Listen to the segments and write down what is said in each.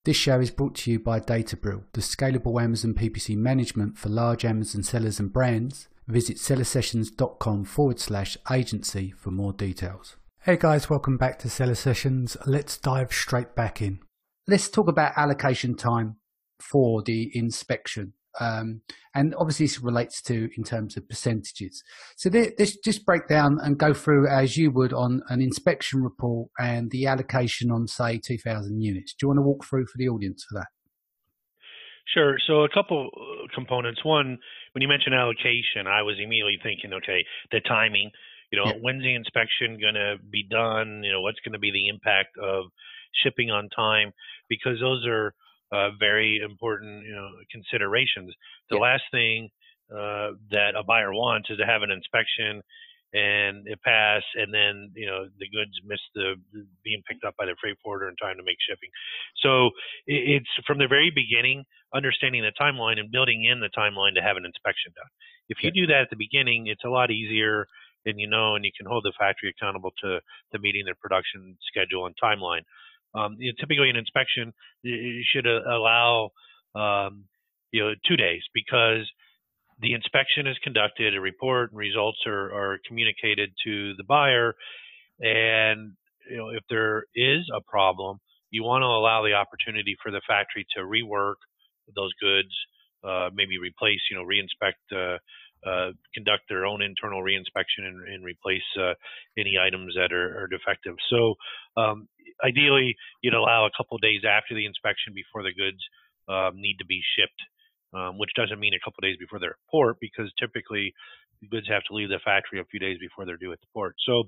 This show is brought to you by Databril, the scalable Amazon PPC management for large Amazon sellers and brands. Visit sellersessions.com/agency for more details. Hey guys, welcome back to Seller Sessions. Let's dive straight back in. Let's talk about allocation time for the inspection. And obviously this relates to in terms of percentages. So let's just break down and go through as you would on an inspection report and the allocation on, say, 2,000 units. Do you want to walk through for the audience for that? Sure. So a couple components. One, when you mentioned allocation, I was immediately thinking, okay, the timing, when's the inspection going to be done? What's going to be the impact of shipping on time? Because those are very important, considerations. The last thing that a buyer wants is to have an inspection and it pass, and then the goods miss being picked up by the freight forwarder in time to make shipping. So it's from the very beginning, understanding the timeline and building in the timeline to have an inspection done. If you do that at the beginning, it's a lot easier, and you can hold the factory accountable to meeting their production schedule and timeline. Typically an inspection should allow 2 days, because the inspection is conducted, a report and results are communicated to the buyer, and if there is a problem, you want to allow the opportunity for the factory to rework those goods, maybe replace, re-inspect, conduct their own internal reinspection and replace any items that are defective. So ideally, you'd allow a couple of days after the inspection before the goods need to be shipped, which doesn't mean a couple of days before they're at port, because typically the goods have to leave the factory a few days before they're due at the port. So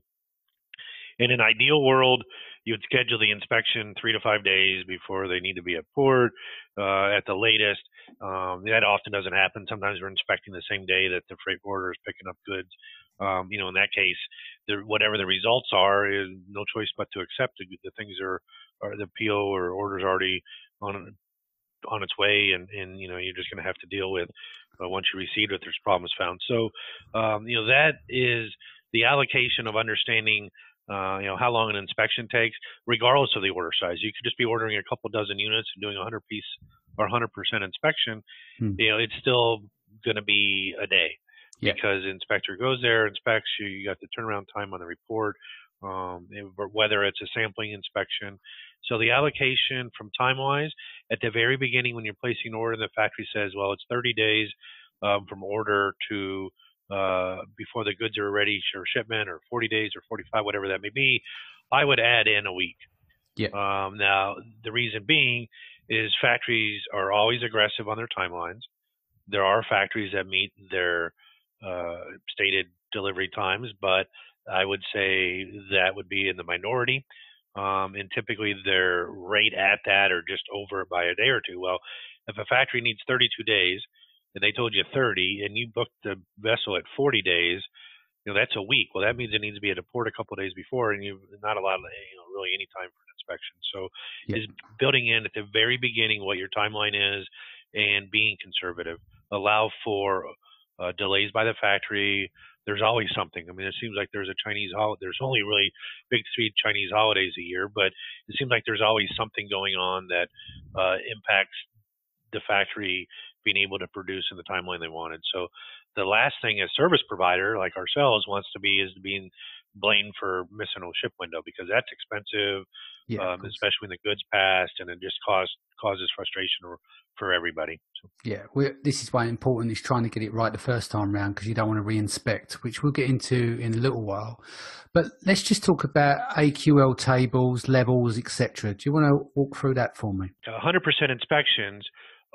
in an ideal world, you would schedule the inspection 3 to 5 days before they need to be at port at the latest. That often doesn't happen. Sometimes we're inspecting the same day that the freight forwarder is picking up goods. In that case, whatever the results are, is no choice but to accept it. The things are the PO or orders already on its way, and you're just going to have to deal with once you receive it, there's problems found. So that is the allocation of understanding how long an inspection takes, regardless of the order size. You could just be ordering a couple dozen units and doing 100 piece or 100% inspection. It's still going to be a day, because the inspector goes there, inspects you. You got the turnaround time on the report, whether it's a sampling inspection. So the allocation from time-wise, at the very beginning when you're placing an order, the factory says, well, it's 30 days from order to before the goods are ready for shipment, or 40 days or 45, whatever that may be. I would add in a week. Now, the reason being is factories are always aggressive on their timelines. There are factories that meet their stated delivery times, but I would say that would be in the minority. And typically they're right at that or just over it by a day or two. Well, if a factory needs 32 days and they told you 30 and you booked the vessel at 40 days, that's a week. Well, that means it needs to be at a port a couple of days before, and you've not allowed really any time for an inspection. So is building in at the very beginning what your timeline is and being conservative. Allow for delays by the factory. There's always something. I mean, it seems like there's a Chinese holiday. There's only really big 3 Chinese holidays a year, but it seems like there's always something going on that impacts the factory being able to produce in the timeline they wanted. So the last thing a service provider like ourselves wants to be is being blamed for missing a ship window, because that's expensive, especially when the goods passed, and it just causes frustration for everybody. So. This is why important is trying to get it right the first time round, because you don't want to re-inspect, which we'll get into in a little while. But let's just talk about AQL tables, levels, etc. Do you want to walk through that for me? 100% inspections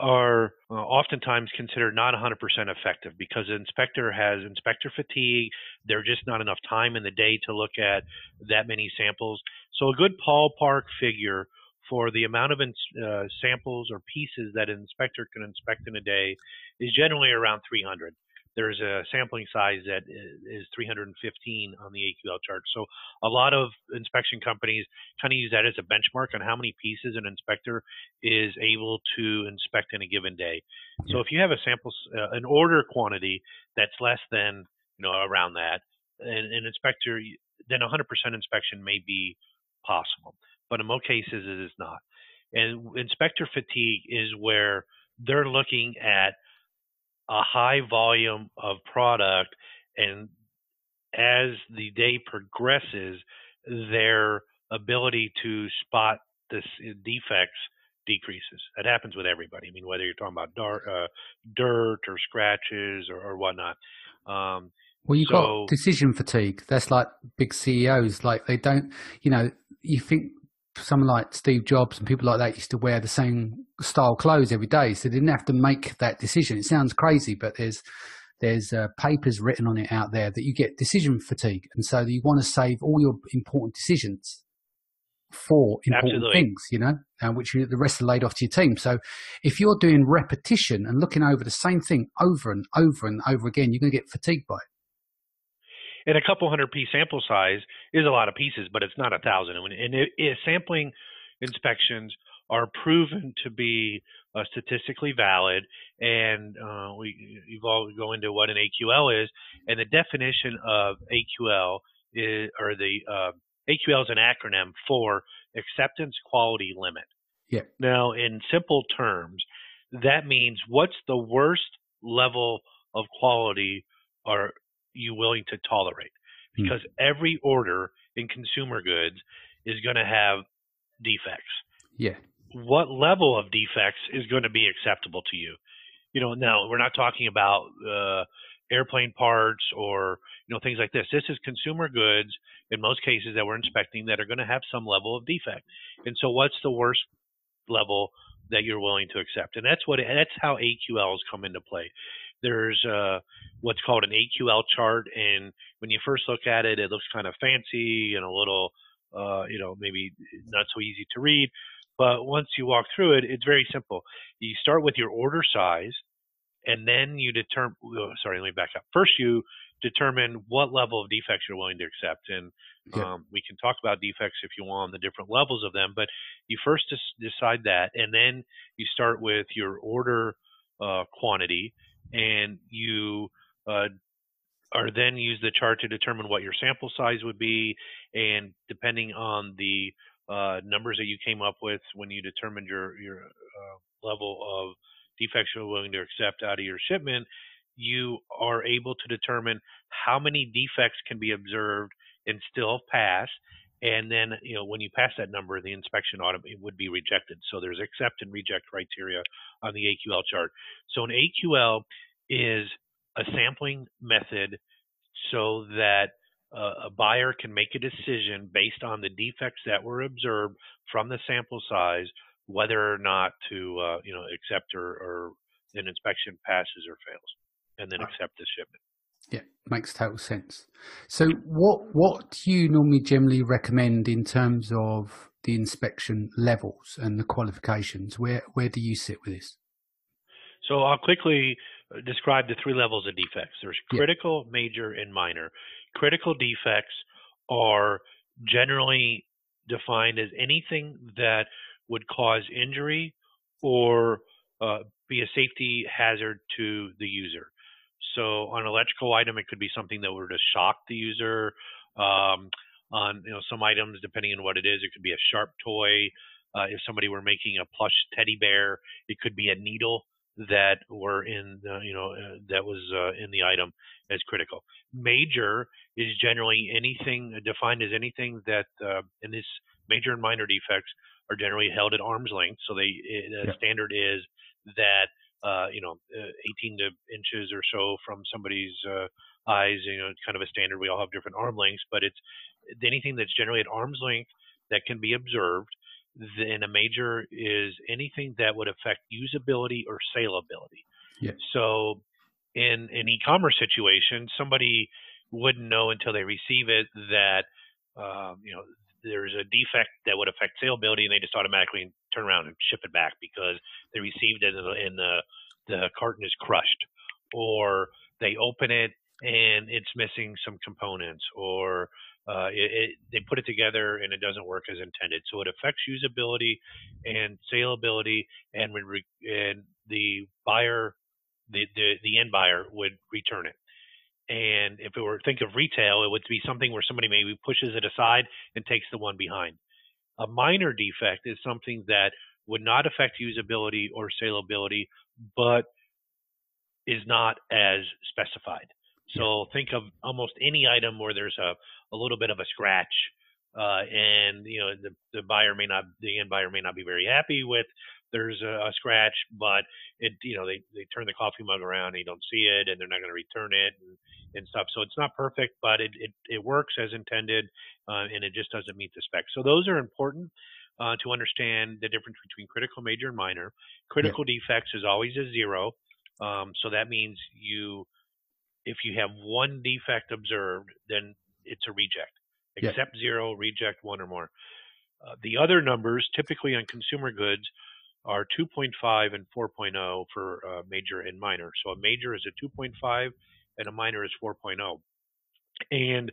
are oftentimes considered not 100% effective, because the inspector has inspector fatigue. There's just not enough time in the day to look at that many samples. So a good ballpark figure for the amount of samples or pieces that an inspector can inspect in a day is generally around 300. There's a sampling size that is 315 on the AQL chart. So a lot of inspection companies kind of use that as a benchmark on how many pieces an inspector is able to inspect in a given day. So if you have a sample, an order quantity that's less than, around that, an inspector, then 100% inspection may be possible. But in most cases, it is not. And inspector fatigue is where they're looking at a high volume of product, and as the day progresses, their ability to spot this defects decreases. That happens with everybody. I mean, whether you're talking about dirt or scratches or whatnot. Well, you've got decision fatigue. That's like big CEOs. Like they don't, you think someone like Steve Jobs and people like that used to wear the same style clothes every day, so they didn't have to make that decision. It sounds crazy, but there's papers written on it out there that you get decision fatigue, and so you want to save all your important decisions for important things, which the rest are laid off to your team. So if you're doing repetition and looking over the same thing over and over and over again, you're going to get fatigued by it. And a couple 100-piece sample size is a lot of pieces, but it's not 1,000. And sampling inspections are proven to be statistically valid, and we go into what an AQL is, and the definition of AQL is, or the AQL is an acronym for Acceptance Quality Limit. Yeah. Now, in simple terms, that means what's the worst level of quality are you willing to tolerate? Because every order in consumer goods is going to have defects. Yeah. What level of defects is going to be acceptable to you? Now we're not talking about airplane parts or things like this. This is consumer goods in most cases that we're inspecting that are going to have some level of defect. And so, what's the worst level that you're willing to accept? And that's how AQLs come into play. There's what's called an AQL chart, and when you first look at it, it looks kind of fancy and a little, maybe not so easy to read. But once you walk through it, it's very simple. You start with your order size, and then you determine. Sorry, let me back up. First, you determine what level of defects you're willing to accept, and we can talk about defects if you want, the different levels of them. But you first decide that, and then you start with your order quantity, and you or then use the chart to determine what your sample size would be, and depending on the numbers that you came up with when you determined your level of defects you're willing to accept out of your shipment, you are able to determine how many defects can be observed and still pass. And then, when you pass that number, the inspection would be rejected. So there's accept and reject criteria on the AQL chart. So an AQL is a sampling method so that a buyer can make a decision based on the defects that were observed from the sample size, whether or not to accept or an inspection passes or fails, and then accept the shipment. Yeah, makes total sense. So what do you normally generally recommend in terms of the inspection levels and the qualifications? Where do you sit with this? So I'll quickly describe the three levels of defects. There's critical, major, and minor. Critical defects are generally defined as anything that would cause injury or be a safety hazard to the user. So on an electrical item, it could be something that were to shock the user. On some items, depending on what it is, it could be a sharp toy. If somebody were making a plush teddy bear, it could be a needle that were in that was in the item as critical. Major is generally anything defined as anything that in this major and minor defects are generally held at arm's length. So the standard is that 18 inches or so from somebody's eyes. It's kind of a standard. We all have different arm lengths, but it's anything that's generally at arm's length that can be observed. Then a major is anything that would affect usability or saleability. Yeah. So in an e-commerce situation, somebody wouldn't know until they receive it that there's a defect that would affect saleability, and they just automatically turn around and ship it back because they received it and the carton is crushed, or they open it and it's missing some components, or they put it together and it doesn't work as intended. So it affects usability and saleability, and the buyer, the end buyer, would return it. And if it were, think of retail, it would be something where somebody maybe pushes it aside and takes the one behind. A minor defect is something that would not affect usability or salability, but is not as specified. So think of almost any item where there's a little bit of a scratch, and the end buyer may not be very happy with. There's a scratch, but they turn the coffee mug around and you don't see it, and they're not going to return it and stuff. So it's not perfect, but it works as intended, and it just doesn't meet the specs. So those are important to understand the difference between critical, major, and minor. Critical defects is always a 0. So that means if you have one defect observed, then it's a reject. Accept 0, reject 1 or more. The other numbers, typically on consumer goods, are 2.5 and 4.0 for major and minor. So a major is a 2.5 and a minor is 4.0. And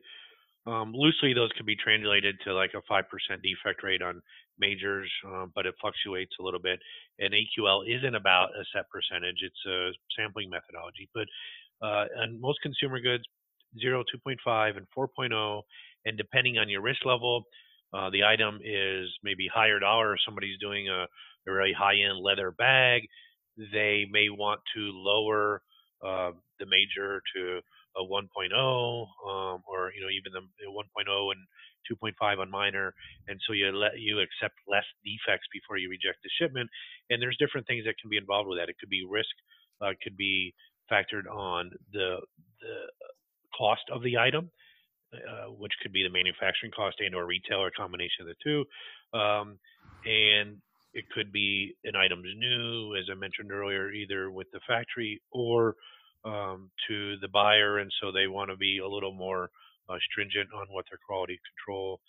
loosely, those can be translated to like a 5% defect rate on majors, but it fluctuates a little bit. And AQL isn't about a set percentage; it's a sampling methodology. But on most consumer goods, 0, 2.5, and 4.0, and depending on your risk level, the item is maybe higher dollar. If somebody's doing a really high-end leather bag, they may want to lower the major to a 1.0, or even the 1.0 and 2.5 on minor, and so you accept less defects before you reject the shipment. And there's different things that can be involved with that. It could be risk, could be factored on the cost of the item, which could be the manufacturing cost and or retail, or a combination of the two. And it could be an item's new, as I mentioned earlier, either with the factory or to the buyer, and so they want to be a little more stringent on what their quality control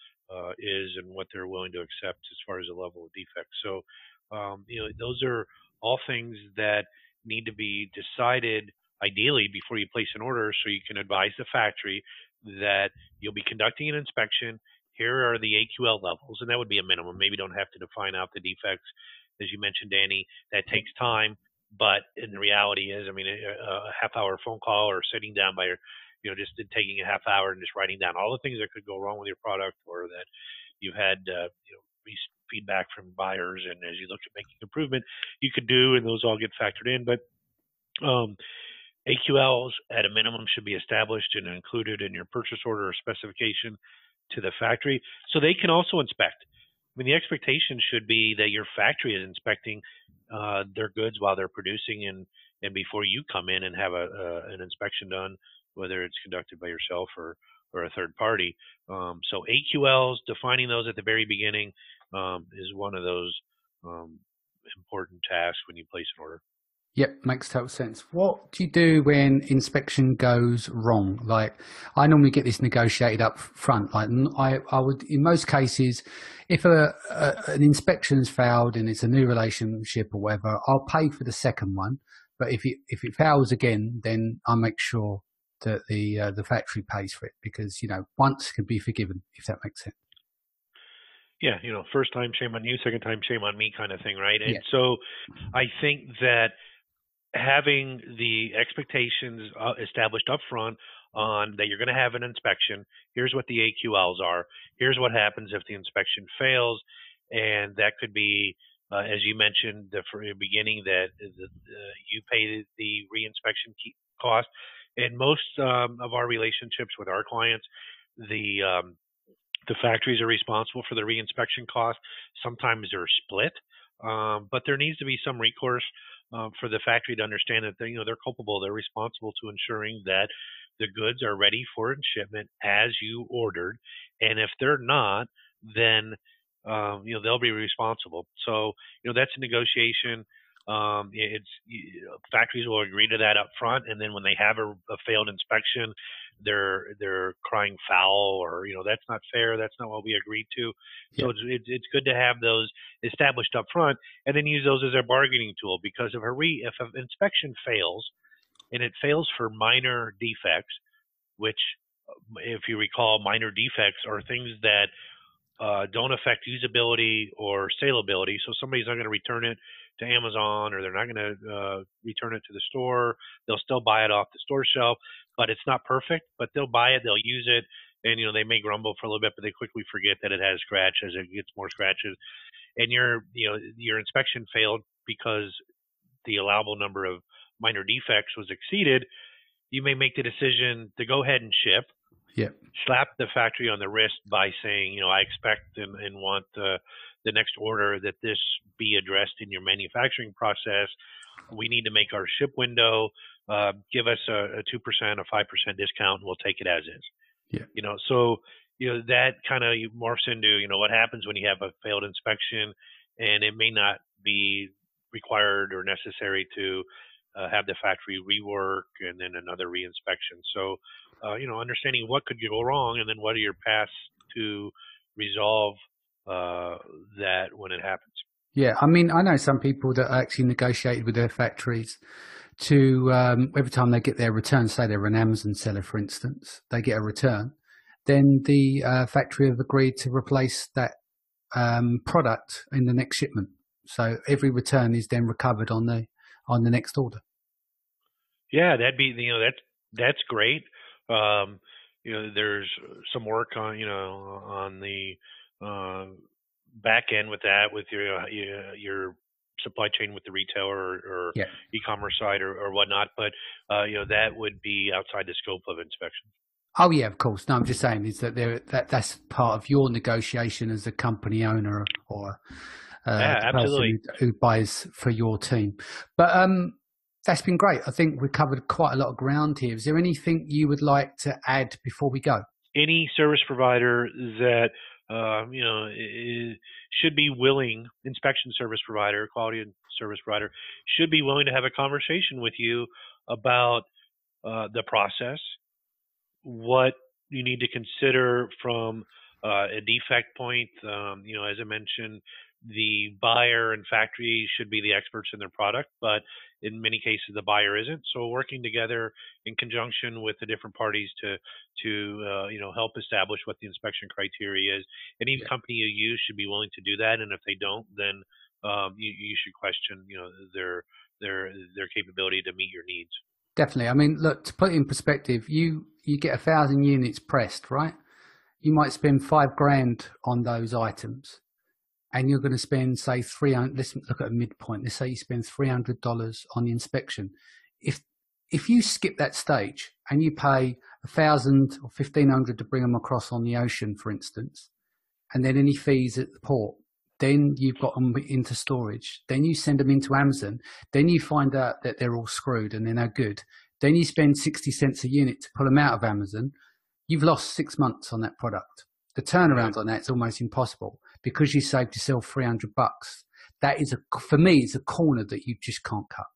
is and what they're willing to accept as far as the level of defects. So those are all things that need to be decided ideally before you place an order, so you can advise the factory that you'll be conducting an inspection. Here are the AQL levels, and that would be a minimum. Maybe don't have to define out the defects, as you mentioned, Danny. That takes time, but in the reality is, a half-hour phone call or sitting down by just taking a half hour and just writing down all the things that could go wrong with your product, or that you've had feedback from buyers, and as you look at making improvement, you could do, and those all get factored in. But AQLs at a minimum should be established and included in your purchase order or specification to the factory, so they can also inspect. The expectation should be that your factory is inspecting their goods while they're producing, and before you come in and have an inspection done, whether it's conducted by yourself or a third party. So AQLs, defining those at the very beginning, is one of those important tasks when you place an order. Yep, makes total sense. What do you do when inspection goes wrong? Like, I normally get this negotiated up front. Like, I would, in most cases, if an inspection's failed and it's a new relationship or whatever, I'll pay for the second one. But if it fails again, then I make sure that the factory pays for it, because once can be forgiven, if that makes sense. Yeah, first time shame on you, second time shame on me, kind of thing, right? And so I think that having the expectations established up front on that you're going to have an inspection. Here's what the AQLs are. Here's what happens if the inspection fails, and that could be, as you mentioned from the beginning, that you pay the reinspection cost. In most of our relationships with our clients, the factories are responsible for the reinspection cost. Sometimes they're split, but there needs to be some recourse for the factory to understand that they're culpable. They're responsible to ensuring that the goods are ready for shipment as you ordered, and if they're not, then they'll be responsible. So that's a negotiation. Factories will agree to that up front, and then when they have a failed inspection, they're crying foul, or that's not fair, that's not what we agreed to. So it's good to have those established up front, and then use those as a bargaining tool. Because if an inspection fails, and it fails for minor defects, which, if you recall, minor defects are things that don't affect usability or salability. So somebody's not going to return it to Amazon, or they're not going to return it to the store. They'll still buy it off the store shelf, but it's not perfect. But they'll buy it, they'll use it, and they may grumble for a little bit, but they quickly forget that it has scratch as it gets more scratches. and your inspection failed because the allowable number of minor defects was exceeded, you may make the decision to go ahead and ship. Yeah. Slap the factory on the wrist by saying, I expect and want the next order that this be addressed in your manufacturing process. We need to make our ship window. Give us a 2%, a 5% discount, and we'll take it as is. Yeah. So that kind of morphs into what happens when you have a failed inspection, and it may not be required or necessary to have the factory rework and then another reinspection. So understanding what could go wrong and then what are your paths to resolve that when it happens. Yeah, I mean, I know some people that actually negotiated with their factories to every time they get their return, say they're an Amazon seller, for instance, they get a return, then the factory have agreed to replace that product in the next shipment. So every return is then recovered on the next order. Yeah, that'd be that's great. There's some work on the back end with that, with your supply chain with the retailer or e-commerce side or whatnot. But that would be outside the scope of inspection. Oh yeah, of course. No, I'm just saying is that that's part of your negotiation as a company owner or the person who buys for your team. But that's been great. I think we've covered quite a lot of ground here. Is there anything you would like to add before we go? Any service provider that should be willing, inspection service provider, quality service provider, should be willing to have a conversation with you about the process, what you need to consider from a defect point. As I mentioned, the buyer and factory should be the experts in their product, but in many cases the buyer isn't. So working together in conjunction with the different parties to help establish what the inspection criteria is. Any company you use should be willing to do that, and if they don't, then you should question their capability to meet your needs. Definitely. I mean, look, to put it in perspective, you get 1,000 units pressed, right? You might spend $5,000 on those items, and you're going to spend, say, $300. Let's look at a midpoint. Let's say you spend $300 on the inspection. If you skip that stage and you pay $1,000 or $1,500 to bring them across on the ocean, for instance, and then any fees at the port, then you've got them into storage. Then you send them into Amazon. Then you find out that they're all screwed and they're no good. Then you spend 60 cents a unit to pull them out of Amazon. You've lost 6 months on that product. The turnaround on that is almost impossible because you saved yourself $300. That is for me, it's a corner that you just can't cut.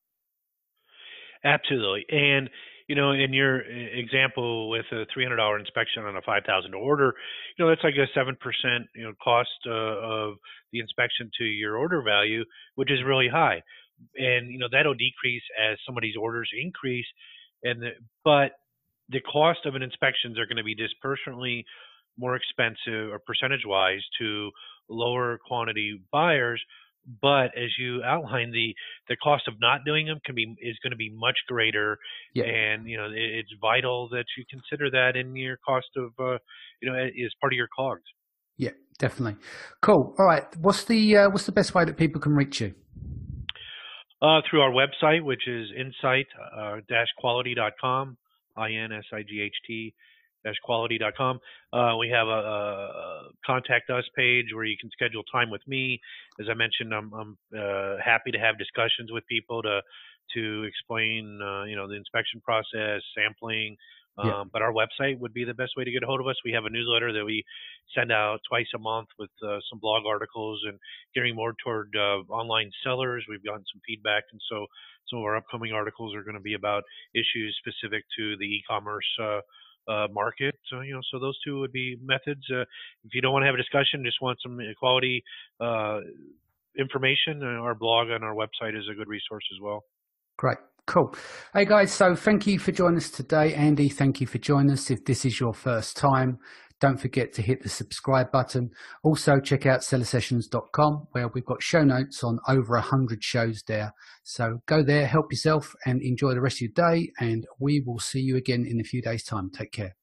Absolutely. And in your example with a $300 inspection on a $5,000 order, that's like a 7% cost of the inspection to your order value, which is really high. And that'll decrease as somebody's orders increase, but the cost of an inspections are going to be disproportionately more expensive or percentage-wise to lower quantity buyers. But as you outlined, the cost of not doing them is going to be much greater, and it's vital that you consider that in your cost of as part of your COGS. Yeah, definitely. Cool. All right. What's the best way that people can reach you? Through our website, which is insight-quality.com, INSIGHT. quality.com. We have a contact us page where you can schedule time with me. As I mentioned, I'm happy to have discussions with people to explain the inspection process, sampling. But our website would be the best way to get a hold of us. We have a newsletter that we send out twice a month with some blog articles and gearing more toward online sellers. We've gotten some feedback, and so some of our upcoming articles are going to be about issues specific to the e-commerce market. So those two would be methods. If you don't want to have a discussion, just want some quality information, our blog on our website is a good resource as well. Great. Cool. Hey guys, so thank you for joining us today. Andy, thank you for joining us. If this is your first time, don't forget to hit the subscribe button. Also check out sellersessions.com where we've got show notes on over 100 shows there. So go there, help yourself and enjoy the rest of your day, and we will see you again in a few days' time. Take care.